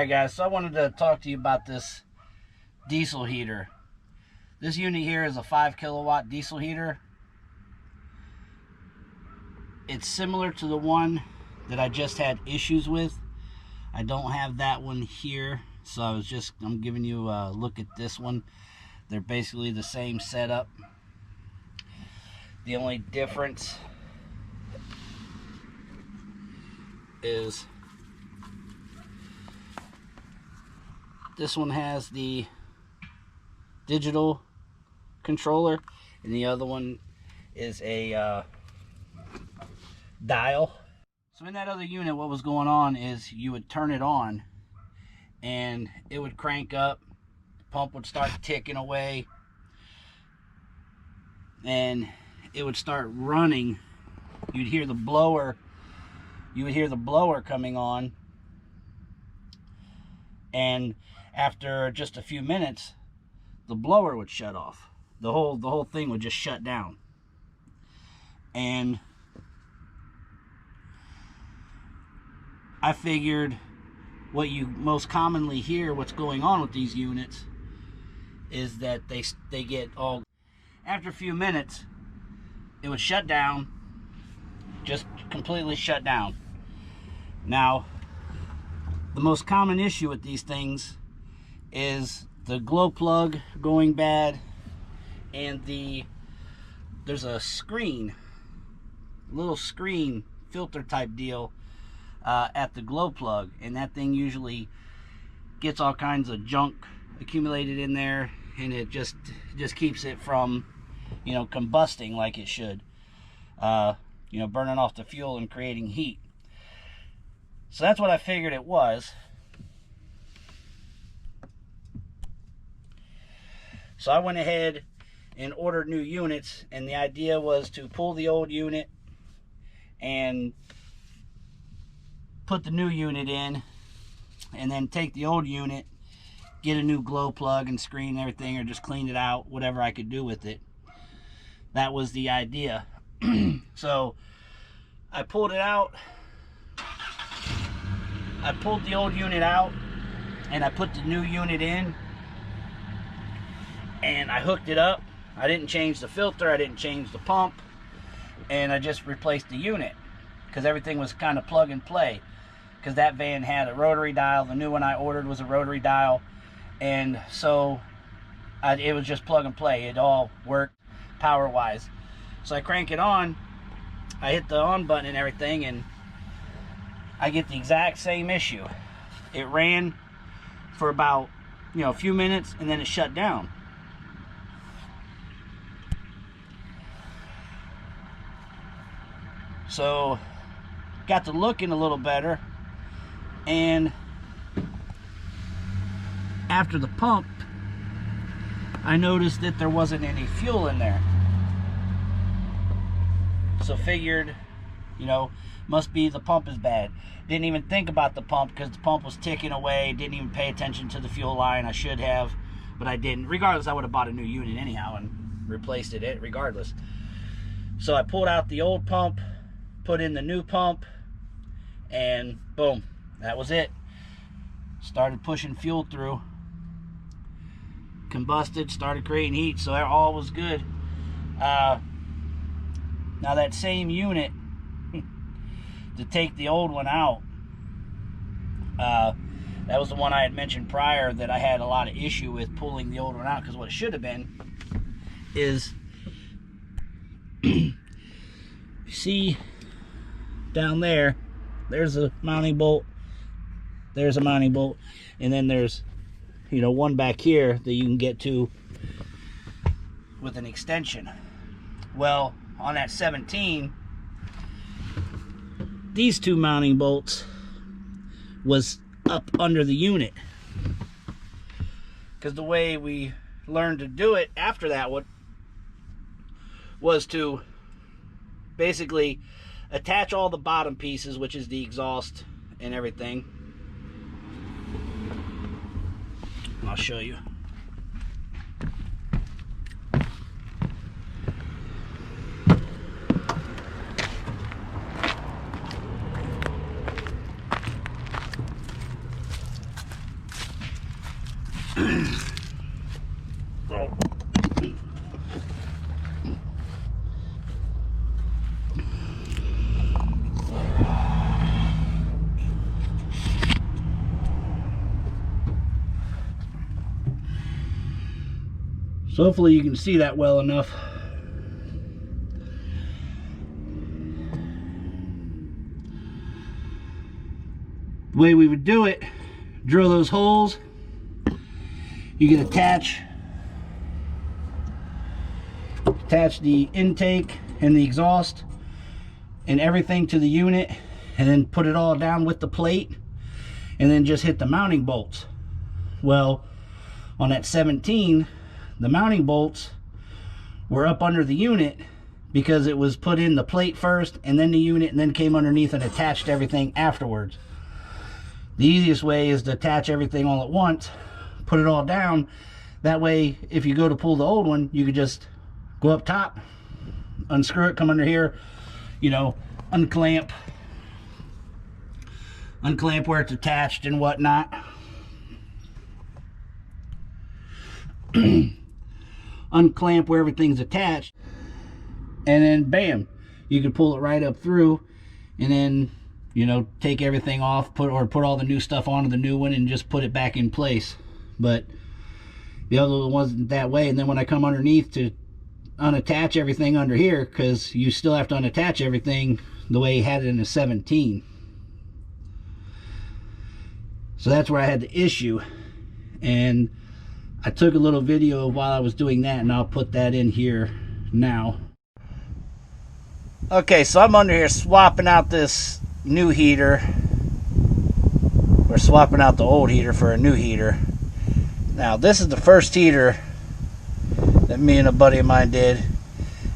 Alright guys, so I wanted to talk to you about this diesel heater. This unit here is a 5 kilowatt diesel heater. It's similar to the one that I just had issues with. I don't have that one here, so I'm giving you a look at this one. They're basically the same setup. The only difference is this one has the digital controller and the other one is a dial. So in that other unit, what was going on is you would turn it on and it would crank up, the pump would start ticking away, and it would start running. You'd hear the blower, coming on, and after just a few minutes the blower would shut off. The whole thing would just shut down. And I figured what you most commonly hear what's going on with these units is that they get all, after a few minutes it would shut down, just completely shut down. Now, the most common issue with these things is the glow plug going bad, and there's a little screen filter type deal at the glow plug, and that thing usually gets all kinds of junk accumulated in there, and it just keeps it from, combusting like it should, burning off the fuel and creating heat. So that's what I figured it was. So I went ahead and ordered new units, and the idea was to pull the old unit and put the new unit in, and then take the old unit, get a new glow plug and screen and everything, or just clean it out, whatever I could do with it. That was the idea. So I pulled it out. I pulled the old unit out and I put the new unit in, and I hooked it up. I didn't change the filter, I didn't change the pump, and I just replaced the unit because everything was kind of plug and play, because that van had a rotary dial. The new one I ordered was a rotary dial, and so it was just plug and play. It all worked power wise. So I crank it on, I hit the on button and everything, and I get the exact same issue. It ran for about a few minutes, and then it shut down. So got to looking a little better, and after the pump I noticed that there wasn't any fuel in there. So figured, must be the pump is bad. Didn't even think about the pump because the pump was ticking away. Didn't even pay attention to the fuel line. I should have, but I didn't. Regardless, I would have bought a new unit anyhow and replaced it regardless. So I pulled out the old pump, put in the new pump, and boom, that was it. Started pushing fuel through, combusted, started creating heat, so all was good. Now that same unit, to take the old one out, that was the one I had mentioned prior that I had a lot of issue with pulling the old one out, because what it should have been is, see down there's a mounting bolt, there's a mounting bolt, and then there's one back here that you can get to with an extension. Well, on that 17, these two mounting bolts was up under the unit, because the way we learned to do it after that was to basically attach all the bottom pieces, which is the exhaust and everything. I'll show you. So hopefully you can see that well enough. The way we would do it, drill those holes. You can attach the intake and the exhaust and everything to the unit, and then put it all down with the plate, and then just hit the mounting bolts. Well, on that 17, the mounting bolts were up under the unit because it was put in the plate first and then the unit, and then came underneath and attached everything afterwards. The easiest way is to attach everything all at once, put it all down. That way, if you go to pull the old one, you could just go up top, unscrew it, come under here, you know, unclamp where it's attached and whatnot. Unclamp where everything's attached, and then bam, you can pull it right up through, and then, you know, take everything off, put all the new stuff onto the new one, and just put it back in place. But the other one wasn't that way. And then when I come underneath to unattach everything under here, because you still have to unattach everything the way he had it in the 17. So that's where I had the issue, and I took a little video while I was doing that, and I'll put that in here now. Okay, so I'm under here swapping out this new heater. We're swapping out the old heater for a new heater. Now, this is the first heater that me and a buddy of mine did,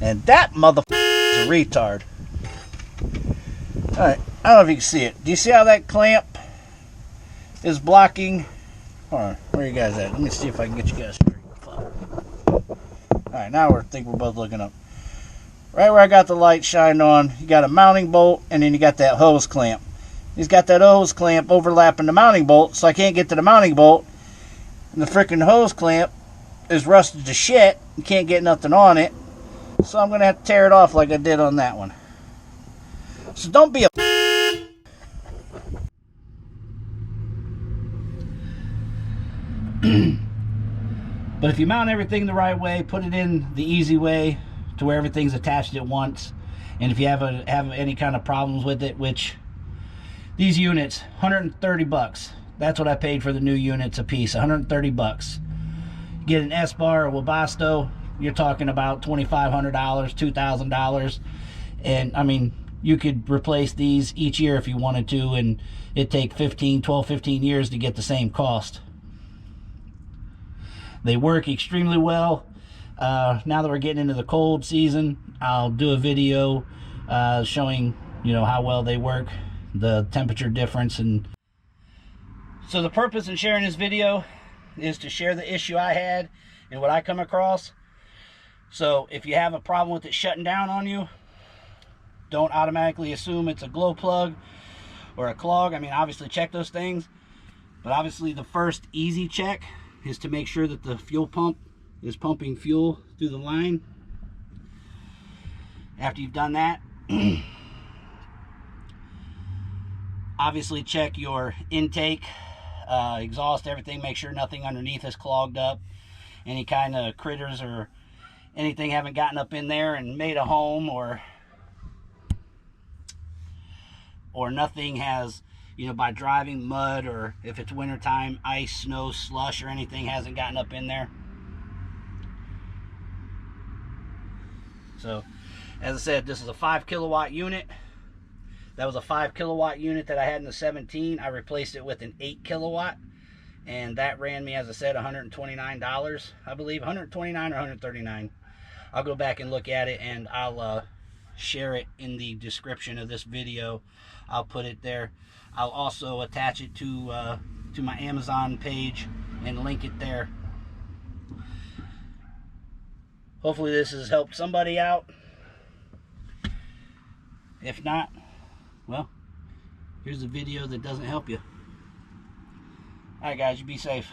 and that motherfucker is a retard. Alright, I don't know if you can see it. Do you see how that clamp is blocking? Hold on, where are you guys at? Let me see if I can get you guys straight. Alright, now I think we're both looking up. Right where I got the light shined on, you got a mounting bolt, and then you got that hose clamp. He's got that hose clamp overlapping the mounting bolt, so I can't get to the mounting bolt. And the freaking hose clamp is rusted to shit. You can't get nothing on it. So I'm going to have to tear it off like I did on that one. So don't be a... But if you mount everything the right way, put it in the easy way to where everything's attached at once, and if you have any kind of problems with it, which these units, 130 bucks. That's what I paid for the new units a piece, 130 bucks. Get an S-Bar or Webasto, you're talking about $2,500, $2,000. And I mean, you could replace these each year if you wanted to, and it'd take 12, 15 years to get the same cost. They work extremely well. Now that we're getting into the cold season, I'll do a video showing, you know, how well they work, the temperature difference. And so the purpose in sharing this video is to share the issue I had and what I come across. So if you have a problem with it shutting down on you, don't automatically assume it's a glow plug or a clog. I mean, obviously check those things, but obviously the first easy check is to make sure that the fuel pump is pumping fuel through the line. After you've done that, obviously check your intake, exhaust, everything. Make sure nothing underneath is clogged up. Any kind of critters or anything haven't gotten up in there and made a home, or nothing has, you know, by driving mud, or if it's wintertime, ice, snow, slush, or anything hasn't gotten up in there. So, as I said, this is a 5 kilowatt unit. That was a 5 kilowatt unit that I had in the 17. I replaced it with an 8 kilowatt, and that ran me, as I said, $129, I believe, $129 or $139. I'll go back and look at it, and I'll share it in the description of this video. I'll put it there. I'll also attach it to my Amazon page and link it there. Hopefully this has helped somebody out. If not, well, here's a video that doesn't help you. Alright guys, you be safe.